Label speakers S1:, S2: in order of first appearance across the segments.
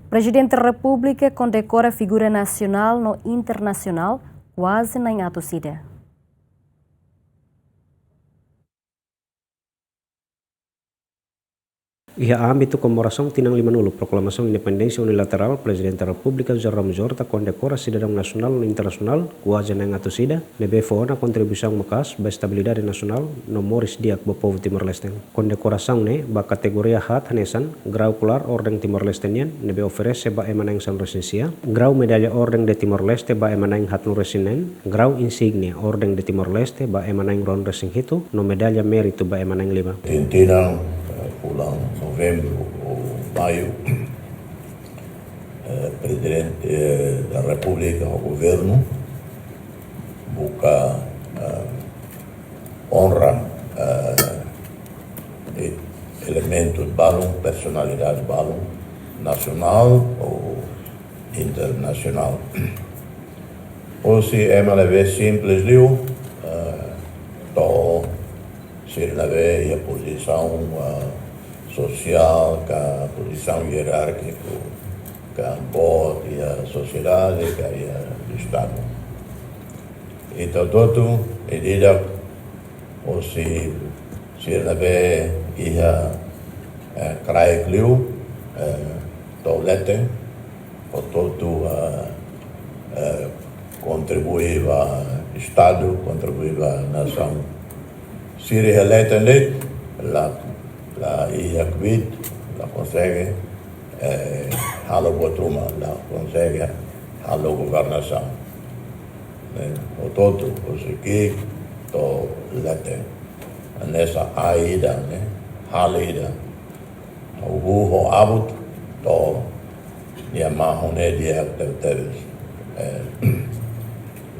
S1: Presidente da República condecora figura nacional no internacional quase nem ato sida.
S2: Ia âmbito comemoração tinang 50 Proclamação Independência Unilateral Presidente da República Jerome Jorta condecora cidadão nacional no internacional quase nem ato sida nebe na contribuição macas ba estabilidade nacional no moris diak bo povo Timor-Leste. Condecoração ne ba kategoria hat hanesan grau pular Ordem Timor-Lestenian nebe oferece ba emanang san resensia, grau medalha Ordem de Timor-Leste ba emanang hat no resinen, grau insignia Ordem de Timor-Leste ba emanang ron resenhito no medalha mérito ba emanang 5.
S3: Pulang novembro ou maio, presidente da República, o governo, busca honra elementos balão, personalidade balão, nacional ou internacional. Ou se é uma vez simples, liu, se na vez a posição social, a posição hierárquica, a sociedade, o Estado. Então, todo medida, ou se na vez a Kraikliu, Tolete, ou todo contribuir ao Estado, contribuir à nação. Se reeleta la IACVID, la consegue halo botuma, la consegue halo governação. O todo, o que to lete nessa aida, halida, o buho abut to niamahone dia teves.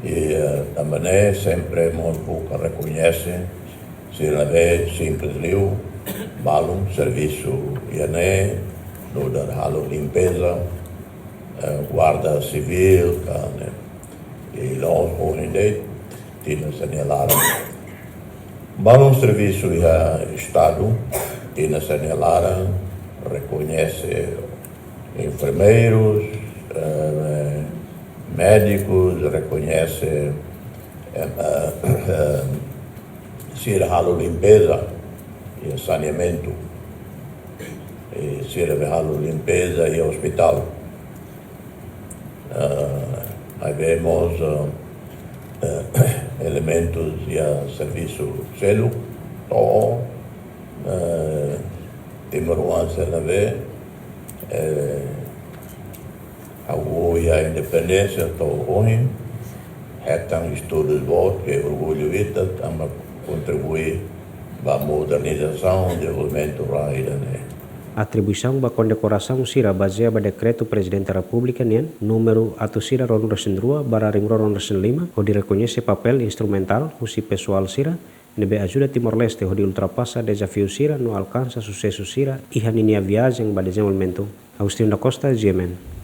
S3: E também sempre muito reconhece se la vez simples liu, balum, serviço IANE, no dar halo limpeza, guarda civil, e nós hoje tinha señalado. Balum serviço Estado, tinha señalado, reconhece enfermeiros, médicos, reconhece se halo limpeza e saneamento, se halo limpeza e hospital. Aí vemos elementos e serviço selo, ou Timor-Leste na vez, a independência to hoje, retam estudos bons que orgulho vita, também contribuir para a modernização e desenvolvimento da ilha.
S2: Atribuição ba condecoração sira baseia ba decreto Presidente da República nian número atu sira ron resen 2 bararing ron resen 5 ho reconhece papel instrumental usi pessoal sira nebe ajuda Timor-Leste ho ultrapassa desafio sira no alcança sucesso sira e haninia viagem ba desenvolvimento. Agustinho da Costa, GMN.